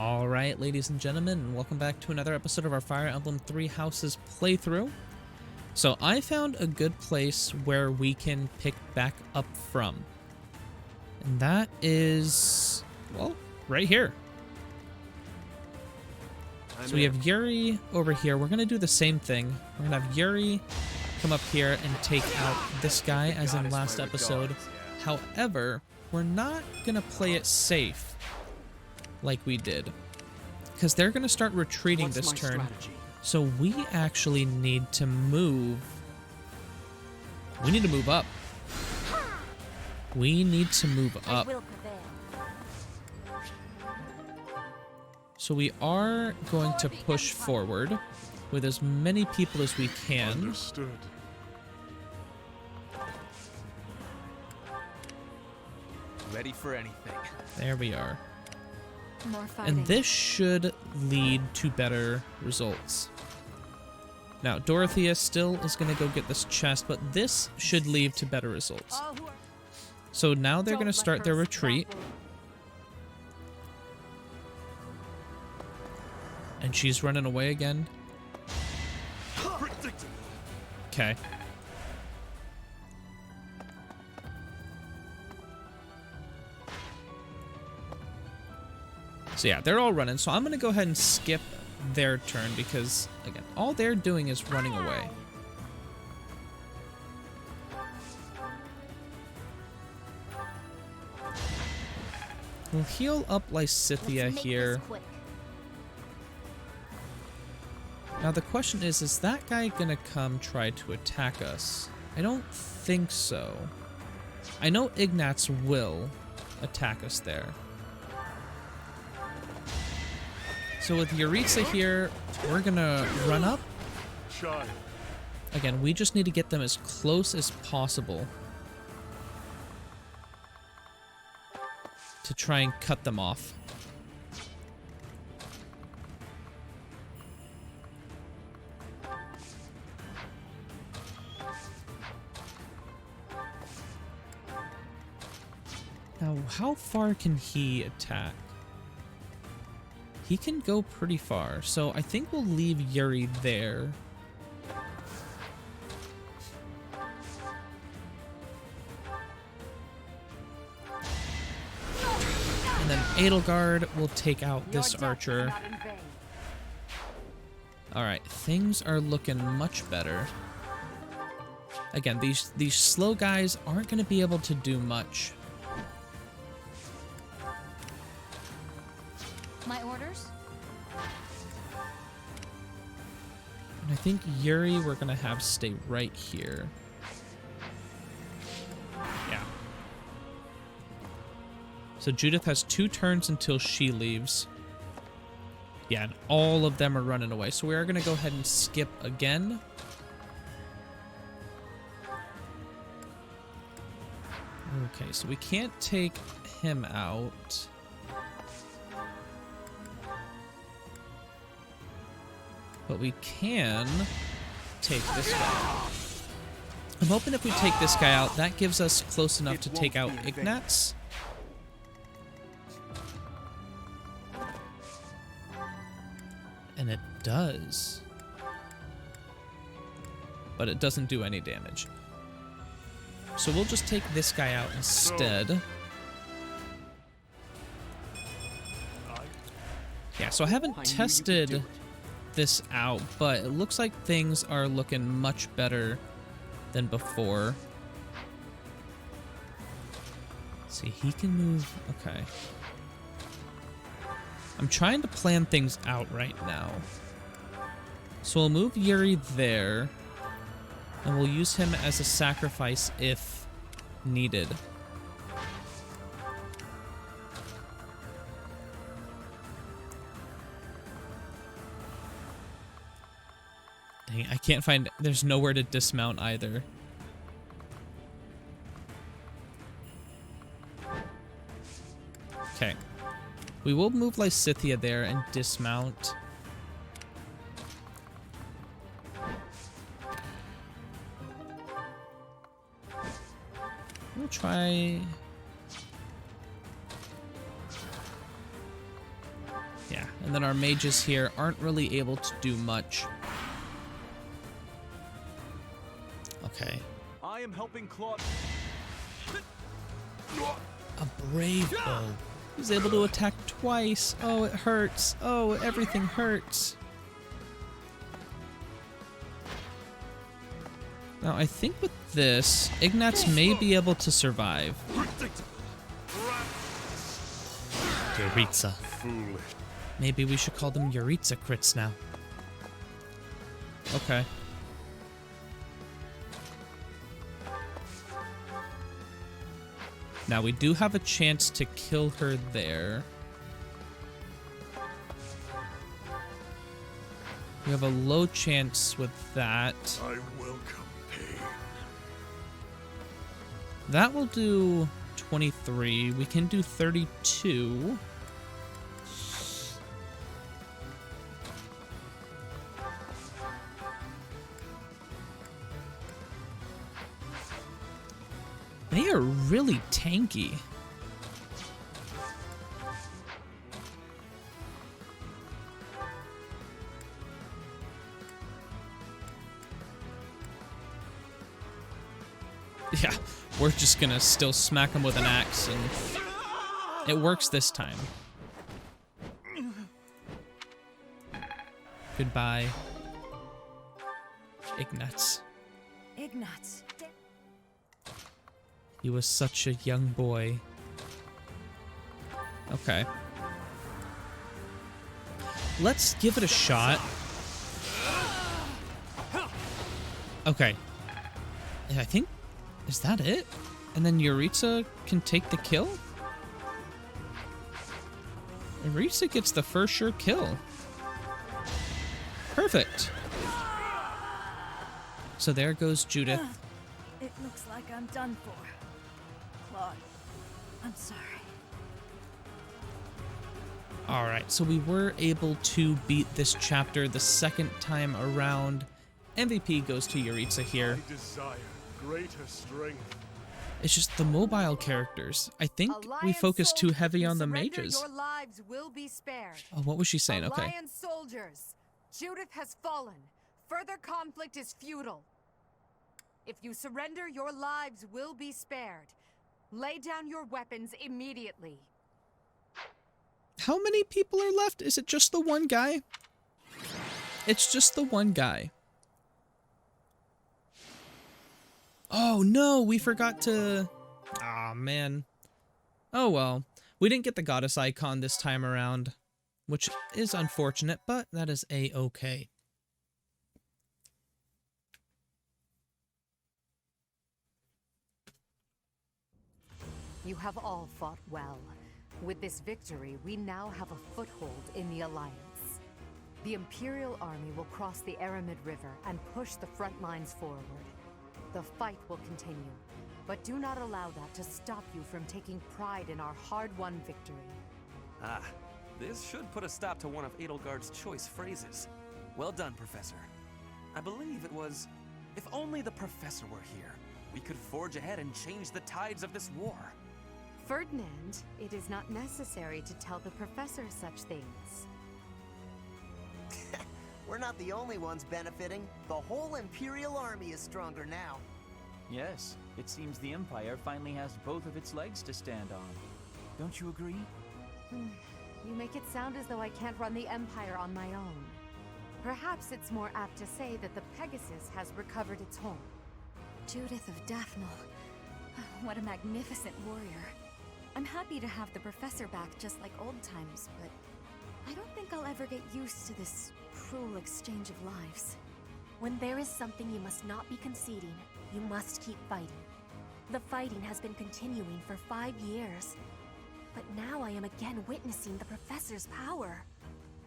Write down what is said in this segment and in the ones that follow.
Alright, ladies and gentlemen, and welcome back to another episode of our Fire Emblem Three Houses playthrough. So I found a good place where we can pick back up from. And that is, well, right here. So we have Yuri over here. We're going to do the same thing. We're going to have Yuri come up here and take out this guy as in last episode. However, we're not going to play it safe like we did, because they're going to start retreating this turn. So we actually need to move. We need to move up. We need to move up. So we are going to push forward with as many people as we can. Understood. Ready for anything. There we are. More fighting. And this should lead to better results. Now, Dorothea still is going to go get this chest, but this should lead to better results. So now they're going to start their retreat. And she's running away again. Okay. So yeah, they're all running. So I'm going to go ahead and skip their turn because, again, all they're doing is running away. We'll heal up Lysithea here. Now the question is that guy going to come try to attack us? I don't think so. I know Ignatz will attack us there. So with Yuritsa here, we're gonna run up. Again, we just need to get them as close as possible to try and cut them off. Now, how far can he attack? He can go pretty far, so I think we'll leave Yuri there. And then Edelgard will take out this archer. Alright, things are looking much better. Again, these slow guys aren't going to be able to do much. My orders? And I think Yuri we're going to have stay right here. Yeah. So Judith has 2 turns until she leaves. Yeah, and all of them are running away. So we are going to go ahead and skip again. Okay, so we can't take him out. But we can take this guy out. I'm hoping if we take this guy out, that gives us close enough to take out Ignatz. And it does. But it doesn't do any damage. So we'll just take this guy out instead. Yeah, so I haven't tested this out, but it looks like things are looking much better than before. Let's see, he can move. Okay. I'm trying to plan things out right now. So we'll move Yuri there, and we'll use him as a sacrifice if needed. Dang, I can't find... There's nowhere to dismount either. Okay. We will move Lysithea there and dismount. We'll try... And then our mages here aren't really able to do much. Okay. I am helping Claude. A brave bow. He's able to attack twice. Oh, it hurts. Oh, everything hurts. Now, I think with this, Ignatz may be able to survive. Yuritsa. Maybe we should call them Yuritsa crits now. Okay. Now, we do have a chance to kill her there. We have a low chance with that. I welcome pain. That will do 23. We can do 32. They are really tanky. Yeah, we're just gonna still smack him with an axe, and it works this time. Goodbye, Ignatz. Ignatz. He was such a young boy. Okay. Let's give it a shot. Okay. I think... Is that it? And then Yuritsa can take the kill? Yuritsa gets the first sure kill. Perfect. So there goes Judith. It looks like I'm done for. Claude, I'm sorry. Alright, so we were able to beat this chapter the second time around. MVP goes to Yuritsa here. I desire greater strength. It's just the mobile characters. I think we focus too heavy on the mages. Your lives will be spared. Oh, what was she saying? Okay. Alliance soldiers, Judith has fallen. Further conflict is futile. If you surrender, your lives will be spared. Lay down your weapons immediately. How many people are left? Is it just the one guy? It's just the one guy. Oh no, we forgot to... Aw, man. Oh well. We didn't get the goddess icon this time around, which is unfortunate, but that is a-okay. You have all fought well. With this victory, we now have a foothold in the Alliance. The Imperial Army will cross the Aramid River and push the front lines forward. The fight will continue, but do not allow that to stop you from taking pride in our hard-won victory. Ah, this should put a stop to one of Edelgard's choice phrases. Well done, Professor. I believe it was, if only the Professor were here, we could forge ahead and change the tides of this war. Ferdinand, it is not necessary to tell the Professor such things. We're not the only ones benefiting. The whole Imperial Army is stronger now. Yes, it seems the Empire finally has both of its legs to stand on. Don't you agree? You make it sound as though I can't run the Empire on my own. Perhaps it's more apt to say that the Pegasus has recovered its home. Judith of Daphne. What a magnificent warrior. I'm happy to have the Professor back just like old times, but I don't think I'll ever get used to this cruel exchange of lives. When there is something you must not be conceding, you must keep fighting. The fighting has been continuing for 5 years, but now I am again witnessing the Professor's power.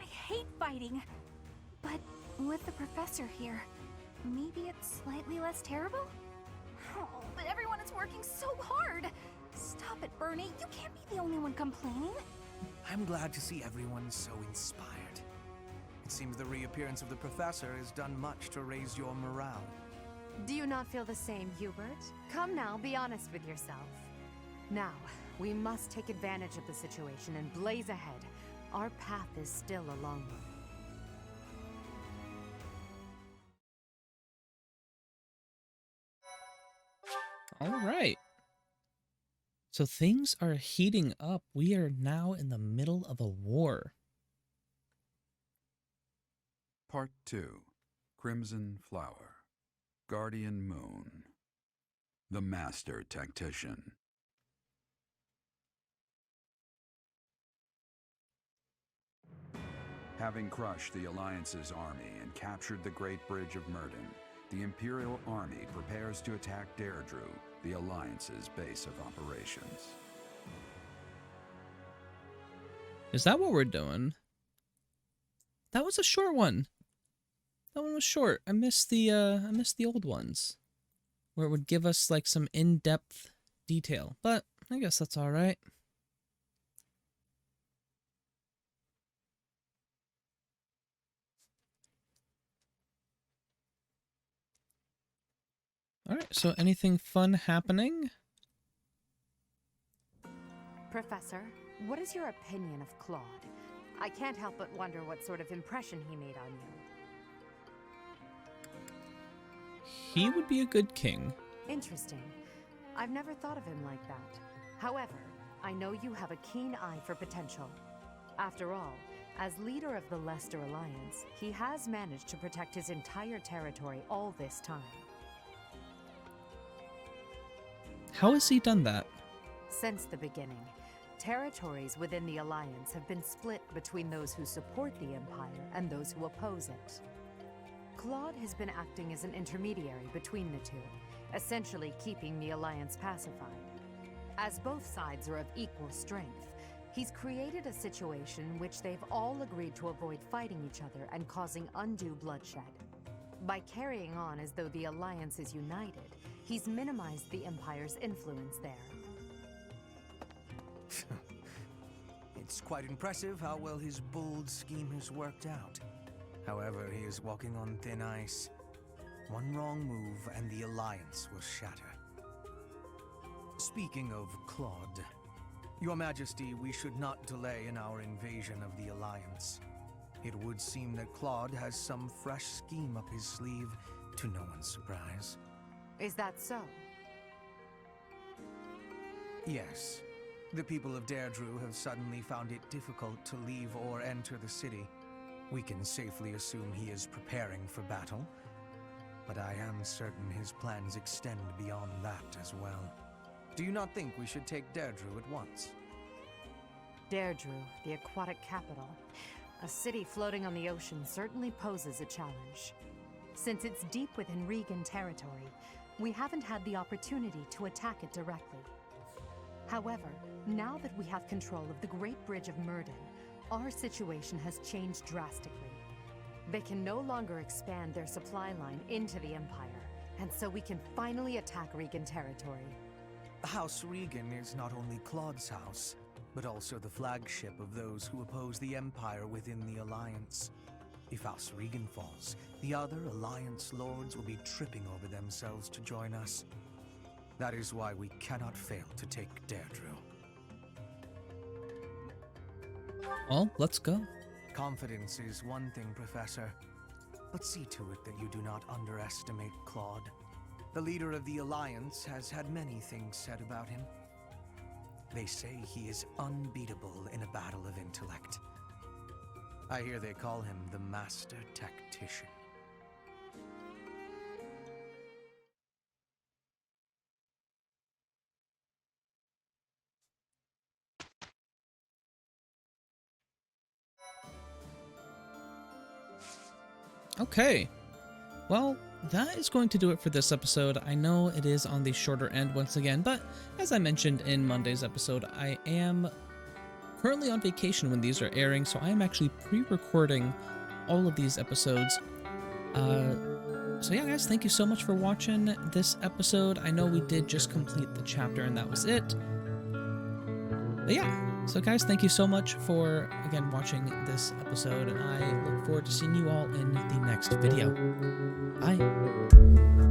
I hate fighting, but with the Professor here, maybe it's slightly less terrible? Oh, but everyone is working so hard! Stop it, Bernie. You can't be the only one complaining. I'm glad to see everyone so inspired. It seems the reappearance of the Professor has done much to raise your morale. Do you not feel the same, Hubert? Come now, be honest with yourself. Now, we must take advantage of the situation and blaze ahead. our path is still a long one. All right. So things are heating up. We are now in the middle of a war. Part 2. Crimson Flower. Guardian Moon. The Master Tactician. Having crushed the Alliance's army and captured the Great Bridge of Murden, the Imperial Army prepares to attack Deirdre, the Alliance's base of operations. Is that what we're doing? That was a short one. That one was short. I missed the old ones, where it would give us like some in-depth detail. But I guess that's all right. All right. So anything fun happening? Professor, what is your opinion of Claude? I can't help but wonder what sort of impression he made on you. He would be a good king. Interesting. I've never thought of him like that. However, I know you have a keen eye for potential. After all, as leader of the Leicester Alliance, he has managed to protect his entire territory all this time. How has he done that? Since the beginning, territories within the Alliance have been split between those who support the Empire and those who oppose it. Claude has been acting as an intermediary between the two, essentially keeping the Alliance pacified. As both sides are of equal strength, he's created a situation in which they've all agreed to avoid fighting each other and causing undue bloodshed. By carrying on as though the Alliance is united, he's minimized the Empire's influence there. It's quite impressive how well his bold scheme has worked out. However, he is walking on thin ice. One wrong move and the Alliance will shatter. Speaking of Claude, Your Majesty, we should not delay in our invasion of the Alliance. It would seem that Claude has some fresh scheme up his sleeve, to no one's surprise. Is that so? Yes. The people of Deirdre have suddenly found it difficult to leave or enter the city. We can safely assume he is preparing for battle, but I am certain his plans extend beyond that as well. Do you not think we should take Deirdre at once? Deirdre, the aquatic capital. A city floating on the ocean certainly poses a challenge. Since it's deep within Regan territory, we haven't had the opportunity to attack it directly. However, now that we have control of the Great Bridge of Murden, our situation has changed drastically. They can no longer expand their supply line into the Empire, and so we can finally attack Regan territory. House Regan is not only Claude's house, but also the flagship of those who oppose the Empire within the Alliance. If House Regan falls, the other Alliance lords will be tripping over themselves to join us. That is why we cannot fail to take Deirdre. Well, let's go. Confidence is one thing, Professor, but see to it that you do not underestimate Claude. The leader of the Alliance has had many things said about him. They say he is unbeatable in a battle of intellect. I hear they call him the Master Tactician. Okay. Well, that is going to do it for this episode. I know it is on the shorter end once again, but as I mentioned in Monday's episode, I am currently on vacation when these are airing, so I am actually pre-recording all of these episodes. So yeah, guys, thank you so much for watching this episode. I know we did just complete the chapter and that was it. But yeah. So guys, thank you so much for, again, watching this episode, and I look forward to seeing you all in the next video. Bye!